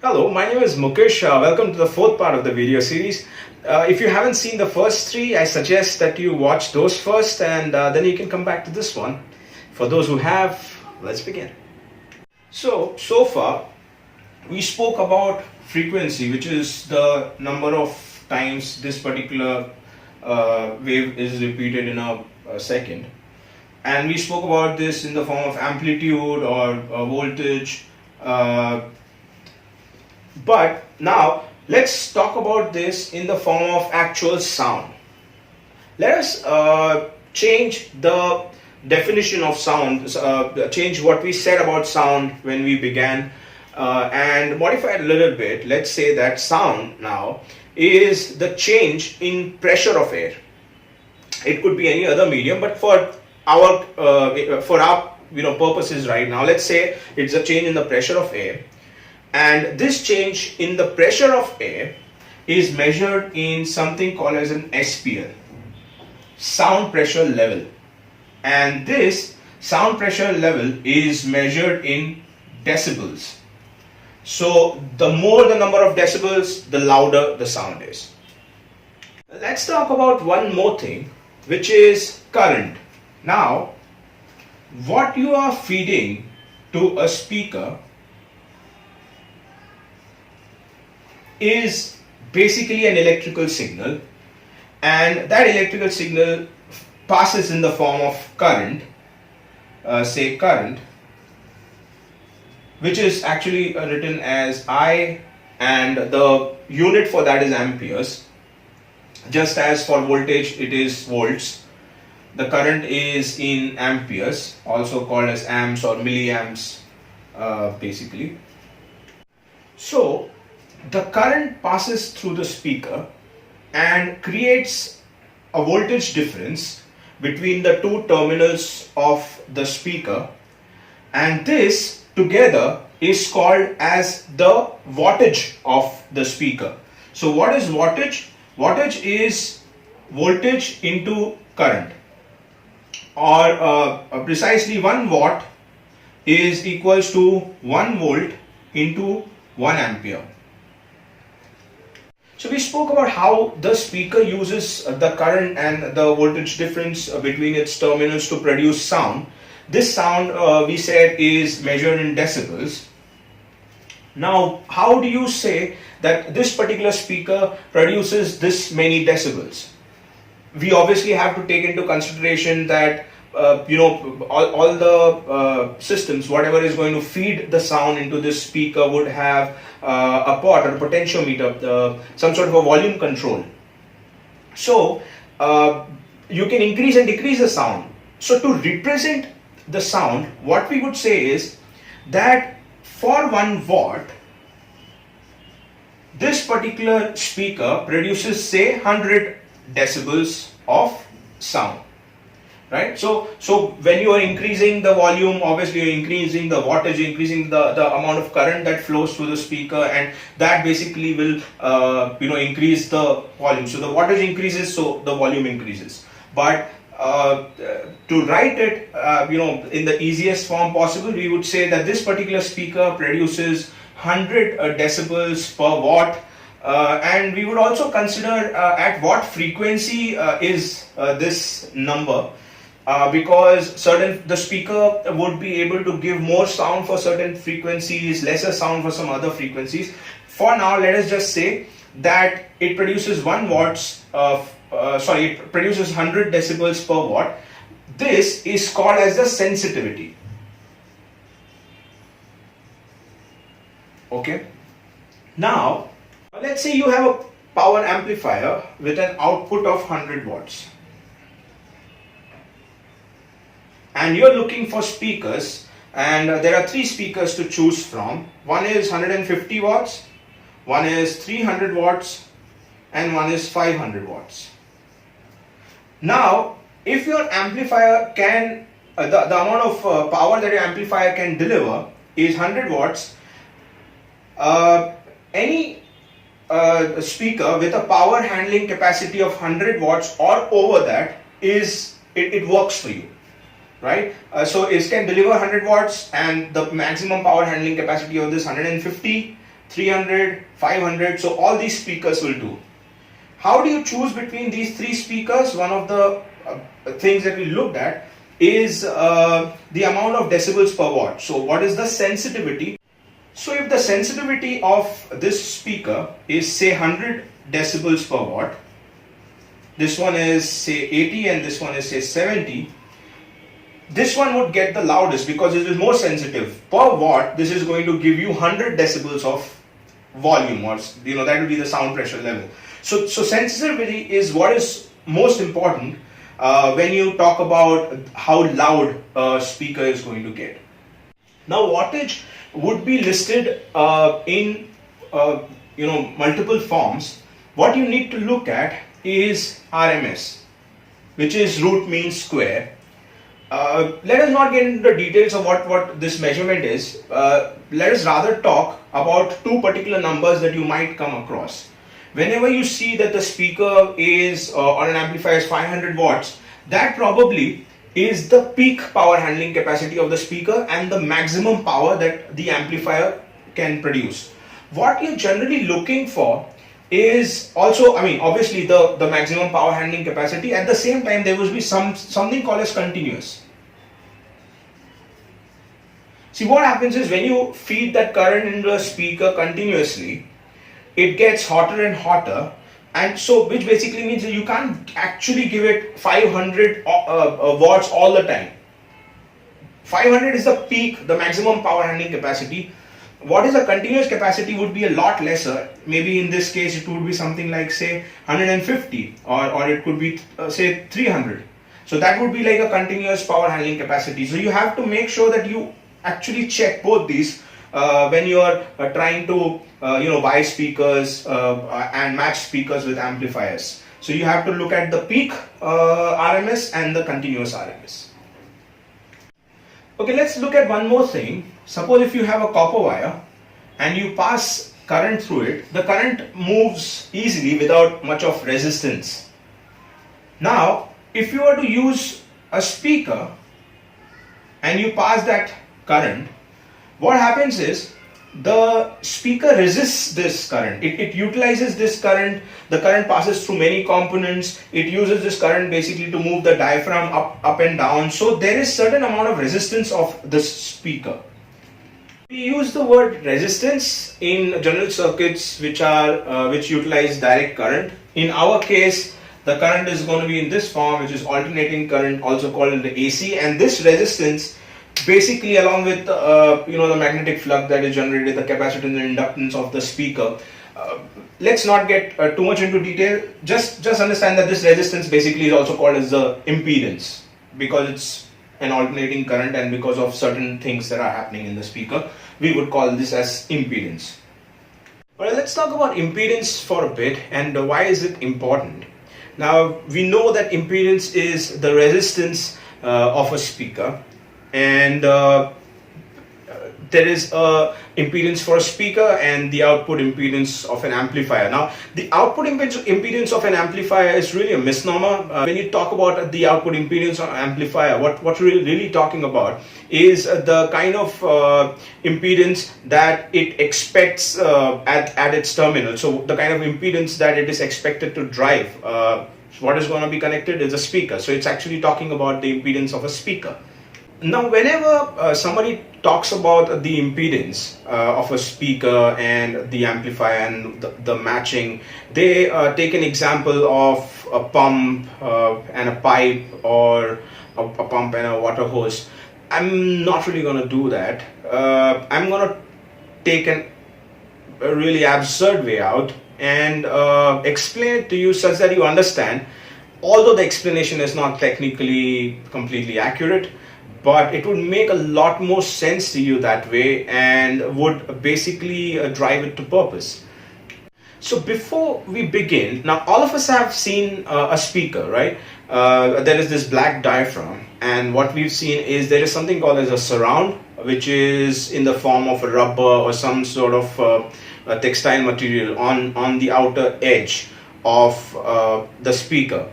Hello, my name is Mukesh. Welcome to the fourth part of the video series. If you haven't seen the first three, I suggest that you watch those first and then you can come back to this one. For those who have, let's begin. So far, we spoke about frequency, which is the number of times this particular wave is repeated in a second. And we spoke about this in the form of amplitude or voltage. But now let's talk about this in the form of actual sound. Let us change the definition of sound, change what we said about sound when we began and modify it a little bit. Let's say that sound now is the change in pressure of air. It could be any other medium, but for our purposes right now, let's say it's a change in the pressure of air. And this change in the pressure of air is measured in something called as an SPL, sound pressure level. And this sound pressure level is measured in decibels. So the more the number of decibels, the louder the sound is. Let's talk about one more thing, which is current. Now, what you are feeding to a speaker is basically an electrical signal, and that electrical signal passes in the form of current, say current, which is actually written as I, and the unit for that is amperes. Just as for voltage it is volts, the current is in amperes, also called as amps or milliamps basically. So the current passes through the speaker and creates a voltage difference between the two terminals of the speaker, and this together is called as the wattage of the speaker. So what is wattage? Wattage is voltage into current, or precisely 1 watt is equals to 1 volt into 1 ampere. So we spoke about how the speaker uses the current and the voltage difference between its terminals to produce sound. This sound we said is measured in decibels. Now, how do you say that this particular speaker produces this many decibels? We obviously have to take into consideration that all the systems, whatever is going to feed the sound into this speaker, would have a pot or a potentiometer, some sort of a volume control. So you can increase and decrease the sound. So to represent the sound, what we would say is that for 1 watt, this particular speaker produces, say, 100 decibels of sound. Right? So when you are increasing the volume, obviously you're increasing the wattage, you're increasing the amount of current that flows through the speaker, and that basically will increase the volume. So the wattage increases, so the volume increases. But to write it in the easiest form possible, we would say that this particular speaker produces 100 decibels per watt. And we would also consider at what frequency is this number, because the speaker would be able to give more sound for certain frequencies, lesser sound for some other frequencies. For now, let us just say that it produces 1 watts it produces 100 decibels per watt. This is called as the sensitivity. Okay. Now, let's say you have a power amplifier with an output of 100 watts. And you're looking for speakers, and there are 3 speakers to choose from. One is 150 watts, one is 300 watts, and one is 500 watts. Now, if your amplifier can, the amount of power that your amplifier can deliver is 100 watts, any speaker with a power handling capacity of 100 watts or over that it works for you. right? So it can deliver 100 watts and the maximum power handling capacity of this 150 300, 500. So all these speakers will do. How do you choose between these three speakers? One of the things that we looked at is the amount of decibels per watt. So what is the sensitivity? So if the sensitivity of this speaker is say 100 decibels per watt, this one is say 80 and this one is say 70, this one would get the loudest because it is more sensitive. Per watt, this is going to give you 100 decibels of volume, or that will be the sound pressure level. So sensitivity is what is most important when you talk about how loud a speaker is going to get. Now wattage would be listed in multiple forms. What you need to look at is RMS, which is root mean square. Let us not get into the details of what this measurement is. Let us rather talk about two particular numbers that you might come across. Whenever you see that the speaker is or an amplifier is 500 watts, that probably is the peak power handling capacity of the speaker and the maximum power that the amplifier can produce. What you're generally looking for is also, obviously the maximum power handling capacity. At the same time, there will be something called as continuous. See, what happens is when you feed that current into a speaker continuously, it gets hotter and hotter, and so which basically means that you can't actually give it 500 watts all the time. 500 is the peak, the maximum power handling capacity. What is a continuous capacity would be a lot lesser. Maybe in this case it would be something like say 150 or it could be say 300. So that would be like a continuous power handling capacity. So you have to make sure that you actually check both these when you are trying to buy speakers and match speakers with amplifiers. So you have to look at the peak RMS and the continuous RMS. Okay, let's look at one more thing. Suppose if you have a copper wire and you pass current through it, the current moves easily without much of resistance. Now, if you were to use a speaker and you pass that current, what happens is the speaker resists this current. It utilizes this current. The current passes through many components. It uses this current basically to move the diaphragm up and down. So there is certain amount of resistance of this speaker. We use the word resistance in general circuits which utilize direct current. In our case, the current is going to be in this form, which is alternating current, also called the AC, and this resistance basically along with the magnetic flux that is generated, the capacitance and inductance of the speaker. Let's not get too much into detail. Just understand that this resistance basically is also called as the impedance because it's an alternating current, and because of certain things that are happening in the speaker, we would call this as impedance. Well, let's talk about impedance for a bit and why is it important. Now, we know that impedance is the resistance of a speaker, and there is a impedance for a speaker and the output impedance of an amplifier. Now, the output impedance of an amplifier is really a misnomer. When you talk about the output impedance of an amplifier, what we're really talking about is the kind of impedance that it expects at its terminal. So the kind of impedance that it is expected to drive. What is going to be connected is a speaker. So it's actually talking about the impedance of a speaker. Now, whenever somebody talks about the impedance of a speaker and the amplifier and the matching, they take an example of a pump and a pipe, or a pump and a water hose. I'm not really going to do that. I'm going to take a really absurd way out and explain it to you such that you understand, although the explanation is not technically completely accurate, but it would make a lot more sense to you that way and would basically drive it to purpose. So before we begin, now all of us have seen a speaker, right? There is this black diaphragm, and what we've seen is there is something called as a surround, which is in the form of a rubber or some sort of a textile material on the outer edge of the speaker.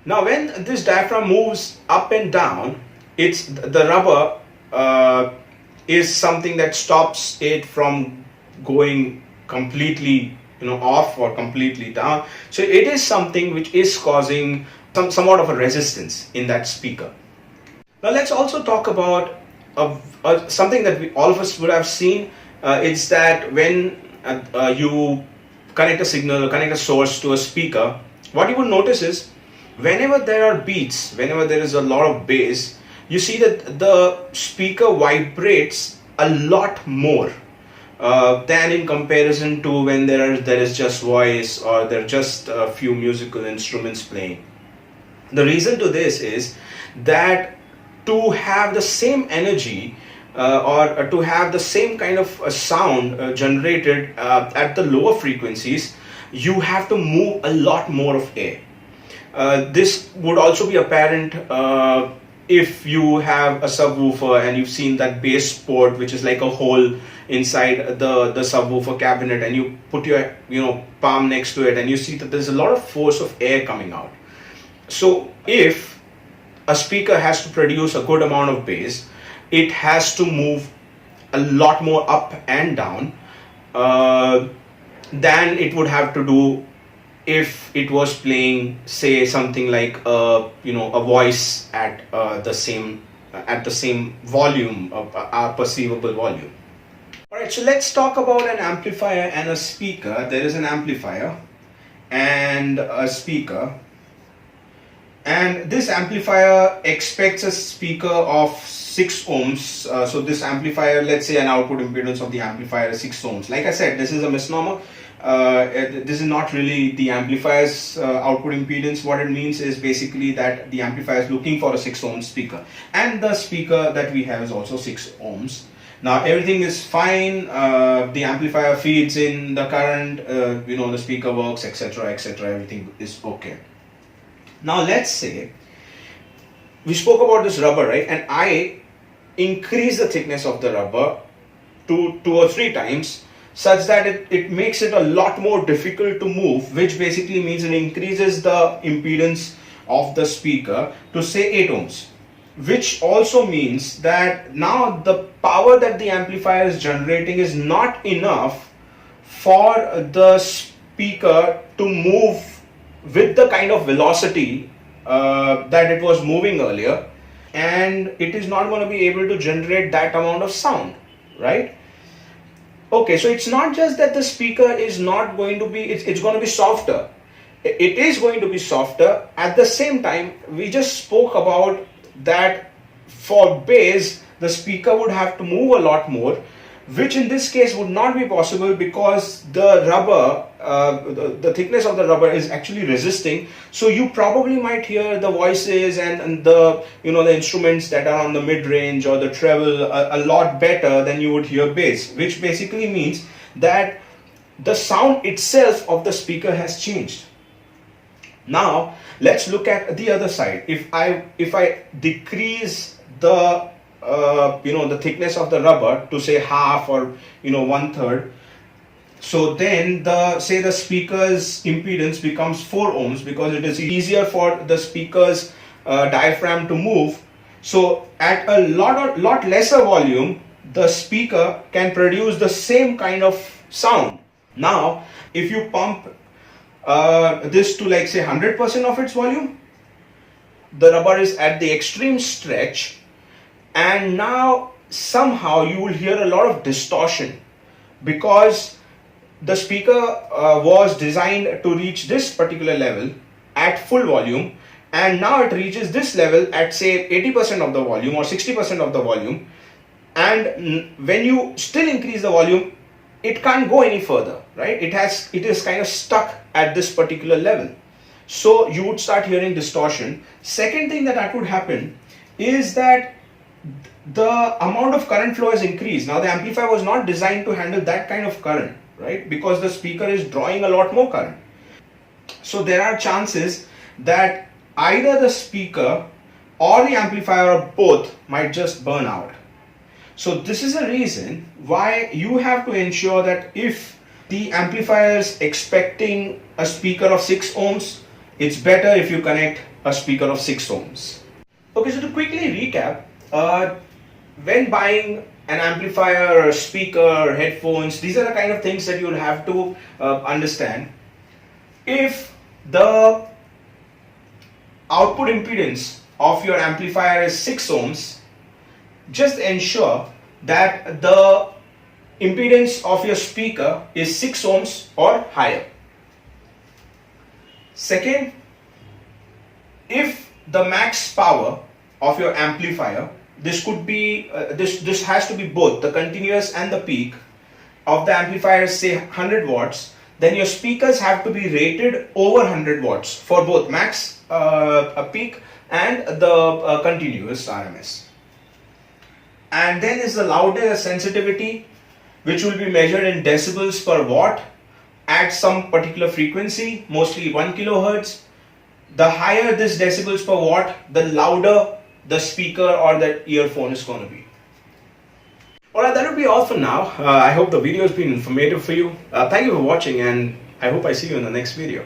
Now when this diaphragm moves up and down, the rubber is something that stops it from going completely off or completely down. So it is something which is causing somewhat of a resistance in that speaker. Now let's also talk about something that all of us would have seen. It's that when you connect a signal or connect a source to a speaker, what you would notice is whenever there are beats, whenever there is a lot of bass, you see that the speaker vibrates a lot more than in comparison to when there is just voice or there are just a few musical instruments playing. The reason to this is that to have the same energy or to have the same kind of sound generated at the lower frequencies, you have to move a lot more of air. This would also be apparent if you have a subwoofer and you've seen that bass port, which is like a hole inside the subwoofer cabinet, and you put your palm next to it and you see that there's a lot of force of air coming out. So if a speaker has to produce a good amount of bass, it has to move a lot more up and down than it would have to do if it was playing, say, something like a voice at the same volume, a perceivable volume. Alright, so let's talk about an amplifier and a speaker. There is an amplifier and a speaker, and this amplifier expects a speaker of 6 ohms. So this amplifier, let's say an output impedance of the amplifier is 6 ohms. Like I said, this is a misnomer. This is not really the amplifier's output impedance. What it means is basically that the amplifier is looking for a 6 ohm speaker, and the speaker that we have is also 6 ohms. Now everything is fine, the amplifier feeds in the current, the speaker works, etc, everything is okay. Now let's say we spoke about this rubber, right, and I increase the thickness of the rubber to 2 or 3 times, such that it makes it a lot more difficult to move, which basically means it increases the impedance of the speaker to say 8 ohms, which also means that now the power that the amplifier is generating is not enough for the speaker to move with the kind of velocity that it was moving earlier, and it is not going to be able to generate that amount of sound, right? Okay, so it's not just that the speaker is not going to be, it's going to be softer. It is going to be softer. At the same time, we just spoke about that for bass, the speaker would have to move a lot more, which in this case would not be possible because the rubber, the thickness of the rubber is actually resisting. So you probably might hear the voices and the the instruments that are on the mid range or the treble a lot better than you would hear bass, which basically means that the sound itself of the speaker has changed. Now let's look at the other side. If I decrease the the thickness of the rubber to say half or 1/3, so then the speaker's impedance becomes 4 ohms because it is easier for the speaker's diaphragm to move. So at a lot lesser volume, the speaker can produce the same kind of sound. Now if you pump this to, like, say 100% of its volume, the rubber is at the extreme stretch, and now somehow you will hear a lot of distortion because the speaker was designed to reach this particular level at full volume, and now it reaches this level at, say, 80% of the volume or 60% of the volume, and when you still increase the volume, it can't go any further, right? It is kind of stuck at this particular level. So you would start hearing distortion. Second thing that would happen is that the amount of current flow has increased. Now the amplifier was not designed to handle that kind of current, right? Because the speaker is drawing a lot more current. So there are chances that either the speaker or the amplifier or both might just burn out. So this is a reason why you have to ensure that if the amplifier is expecting a speaker of 6 ohms, it's better if you connect a speaker of 6 ohms. Okay, so to quickly recap, when buying an amplifier, a speaker, headphones, these are the kind of things that you'll have to understand. If the output impedance of your amplifier is 6 ohms, just ensure that the impedance of your speaker is 6 ohms or higher. Second, if the max power of your amplifier, this could be this has to be both the continuous and the peak of the amplifier is say 100 watts, then your speakers have to be rated over 100 watts for both max peak and the continuous RMS. And then is the loudness sensitivity, which will be measured in decibels per watt at some particular frequency, mostly 1 kilohertz. The higher this decibels per watt, the louder the speaker or the earphone is going to be. Alright, that will be all for now. I hope the video has been informative for you. Thank you for watching, and I hope I see you in the next video.